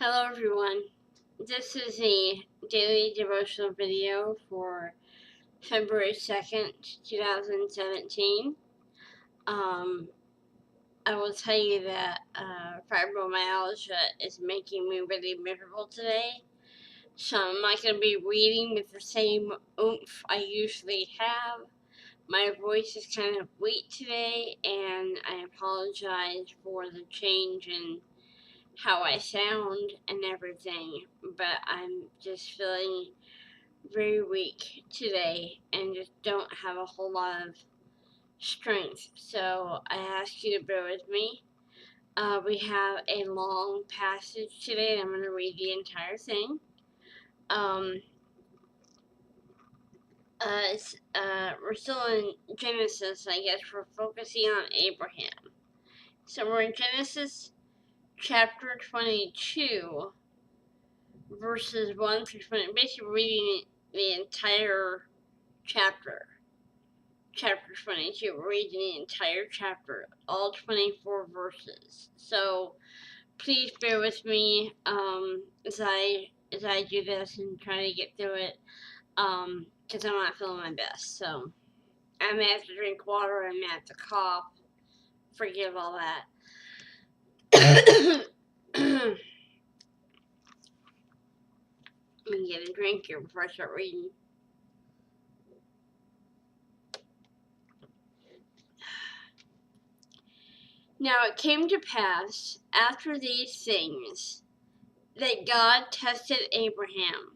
Hello everyone, this is a daily devotional video for February 2nd, 2017. I will tell you that fibromyalgia is making me really miserable today, so I'm not going to be reading with the same oomph I usually have. My voice is kind of weak today, and I apologize for the change in how I sound and everything, but I'm just feeling very weak today and just don't have a whole lot of strength. So I ask you to bear with me. We have a long passage today, and I'm going to read the entire thing. We're still in Genesis, I guess. We're focusing on Abraham. So we're in Genesis chapter 22, verses 1 through 20. Basically, reading the entire chapter. Chapter 22. We're reading the entire chapter, all 24 verses. So please bear with me as I do this and try to get through it. Because I'm not feeling my best. So I may have to drink water. I may have to cough. Forgive all that. Let me get a drink here before I start reading. Now it came to pass, after these things, that God tested Abraham,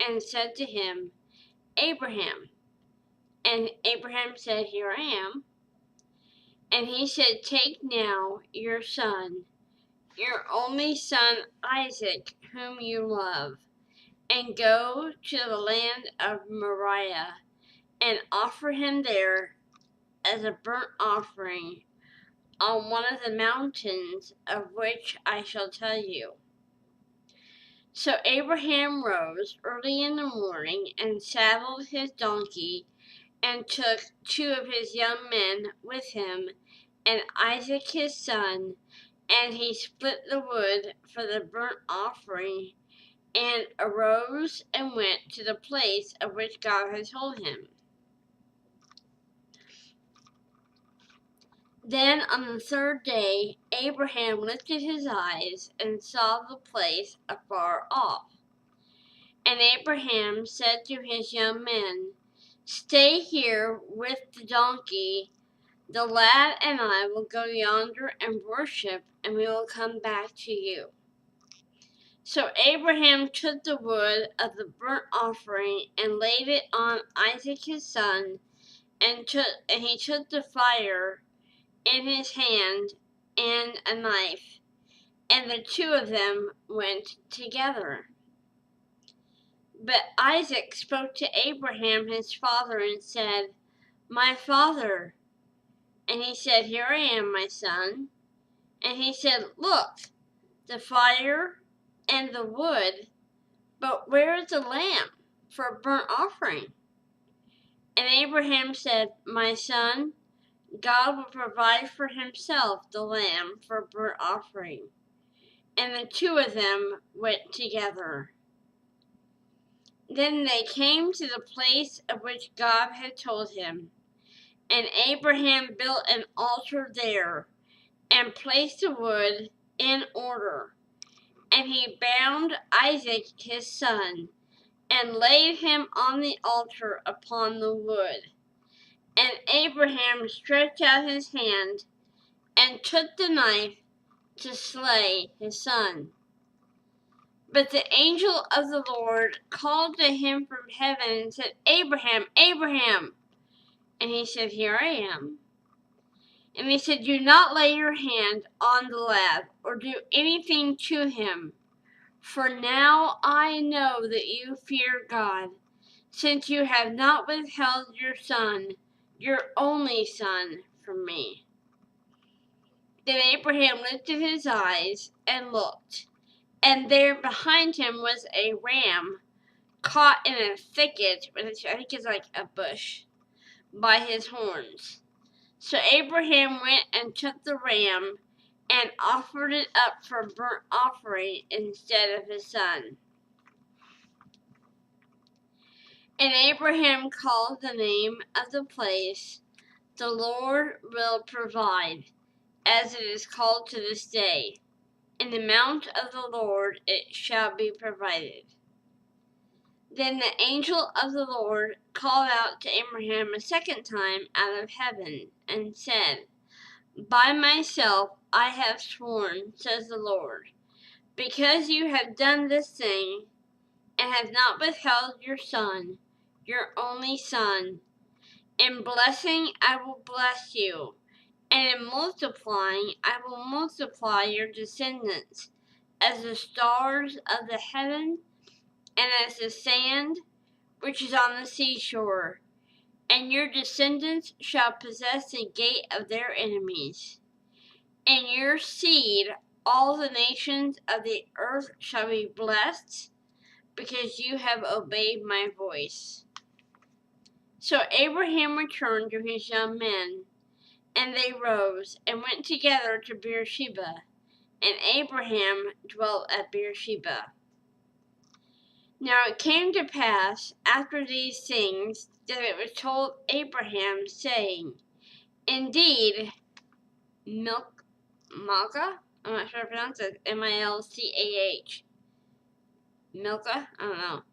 and said to him, Abraham. And Abraham said, Here I am. And he said, Take now your son, your only son Isaac, whom you love, and go to the land of Moriah, and offer him there as a burnt offering on one of the mountains of which I shall tell you. So Abraham rose early in the morning and saddled his donkey and took 2 of his young men with him and Isaac his son, and he split the wood for the burnt offering and arose and went to the place of which God had told him. Then on the 3rd day, Abraham lifted his eyes and saw the place afar off. And Abraham said to his young men, Stay here with the donkey. The lad and I will go yonder and worship, and we will come back to you. So Abraham took the wood of the burnt offering and laid it on Isaac his son, and he took the fire in his hand and a knife, and the 2 of them went together. But Isaac spoke to Abraham his father and said, My father. And he said, Here I am, my son. And he said, Look, the fire and the wood, but where is the lamb for a burnt offering? And Abraham said, My son, God will provide for himself the lamb for a burnt offering. And the 2 of them went together. Then they came to the place of which God had told him, and Abraham built an altar there, and placed the wood in order. And he bound Isaac his son, and laid him on the altar upon the wood. And Abraham stretched out his hand, and took the knife to slay his son. But the angel of the Lord called to him from heaven and said, Abraham, Abraham. And he said, Here I am. And he said, Do not lay your hand on the lad, or do anything to him. For now I know that you fear God, since you have not withheld your son, your only son, from me. Then Abraham lifted his eyes and looked, and there behind him was a ram caught in a thicket, which I think is like a bush, by his horns. So Abraham went and took the ram and offered it up for burnt offering instead of his son. And Abraham called the name of the place, "The Lord will provide," as it is called to this day. "In the mount of the Lord it shall be provided." Then the angel of the Lord called out to Abraham a second time out of heaven, and said, "By myself I have sworn, says the Lord, because you have done this thing, and have not withheld your son, your only son. In blessing I will bless you, and in multiplying I will multiply your descendants as the stars of the heaven and as the sand which is on the seashore. And your descendants shall possess the gate of their enemies. In your seed all the nations of the earth shall be blessed, because you have obeyed my voice." So Abraham returned to his young men, and they rose and went together to Beersheba, and Abraham dwelt at Beersheba. Now it came to pass after these things that it was told Abraham, saying, "Indeed, Milcah, I'm not sure how to pronounce it, Milcah, Milcah, I don't know,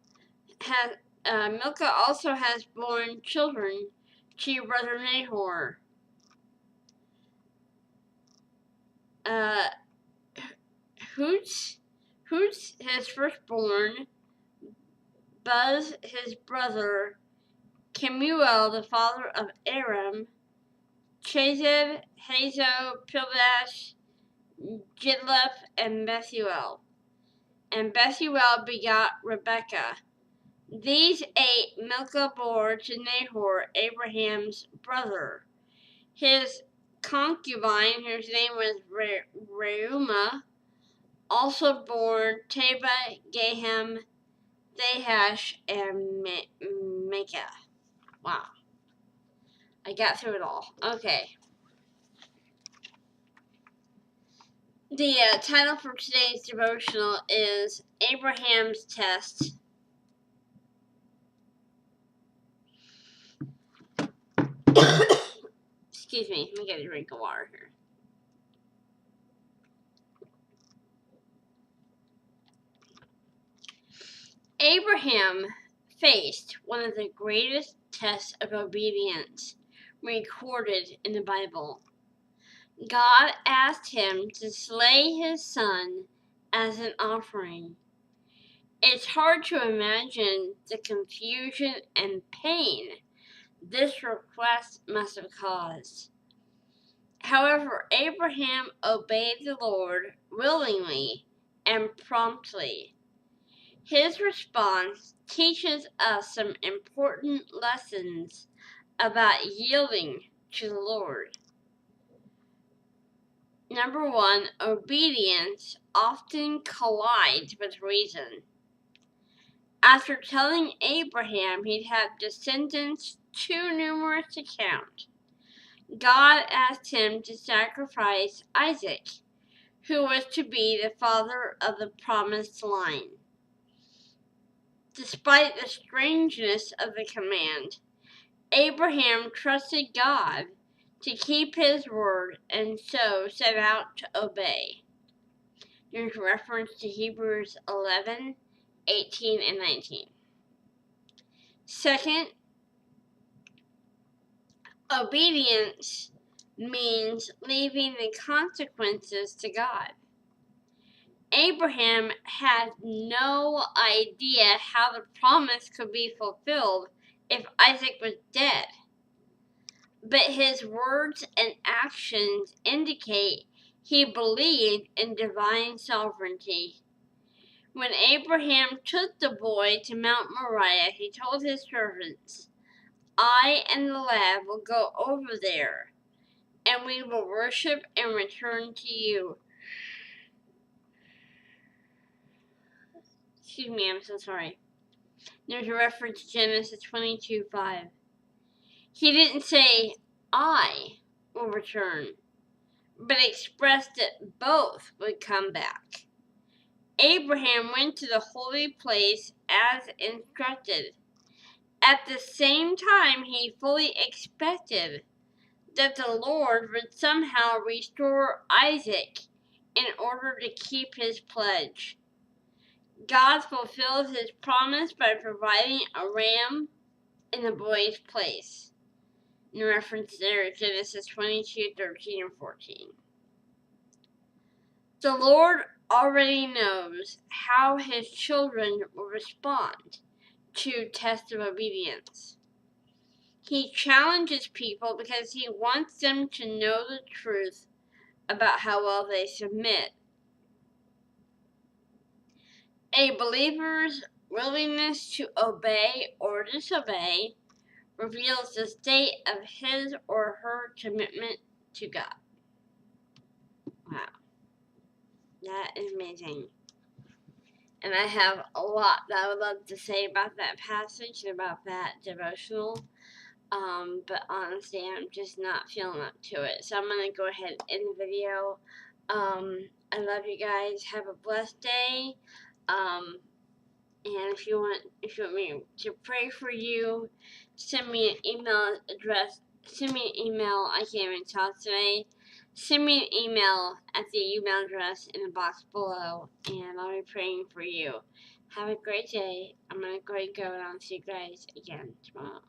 Milcah also has borne children to your brother Nahor. Hoots his firstborn, Buz his brother, Kemuel the father of Aram, Chazed, Hazo, Pildash, Jidlaph, and Bethuel. And Bethuel begot Rebekah. These 8 Milcah bore to Nahor, Abraham's brother. His concubine, whose name was Reumah, also bore Teba, Gahem, Thahash, and Mecca. Wow. I got through it all. Okay. The title for today's devotional is Abraham's Test. Excuse me, let me get a drink of water here. Abraham faced one of the greatest tests of obedience recorded in the Bible. God asked him to slay his son as an offering. It's hard to imagine the confusion and pain this request must have caused. However, Abraham obeyed the Lord willingly and promptly. His response teaches us some important lessons about yielding to the Lord. Number 1, obedience often collides with reason. After telling Abraham he'd have descendants too numerous to count, God asked him to sacrifice Isaac, who was to be the father of the promised line. Despite the strangeness of the command, Abraham trusted God to keep his word and so set out to obey. There's reference to Hebrews 11, 18, and 19. Second, obedience means leaving the consequences to God. Abraham had no idea how the promise could be fulfilled if Isaac was dead. But his words and actions indicate he believed in divine sovereignty. When Abraham took the boy to Mount Moriah, he told his servants, "I and the lad will go over there, and we will worship and return to you." Excuse me, I'm so sorry. There's a reference to Genesis 22:5. He didn't say, "I will return," but expressed that both would come back. Abraham went to the holy place as instructed. At the same time, he fully expected that the Lord would somehow restore Isaac in order to keep his pledge. God fulfills his promise by providing a ram in the boy's place. In reference there, Genesis 22:13 and 14. The Lord already knows how his children will respond to tests of obedience. He challenges people because he wants them to know the truth about how well they submit. A believer's willingness to obey or disobey reveals the state of his or her commitment to God. Wow, that is amazing. And I have a lot that I would love to say about that passage and about that devotional. But honestly, I'm just not feeling up to it. So I'm going to go ahead and end the video. I love you guys. Have a blessed day. And if you want me to pray for you, send me an email address. Send me an email. I can't even talk today. Send me an email at the email address in the box below, and I'll be praying for you. Have a great day. I'm going to go and I'll see you guys again tomorrow.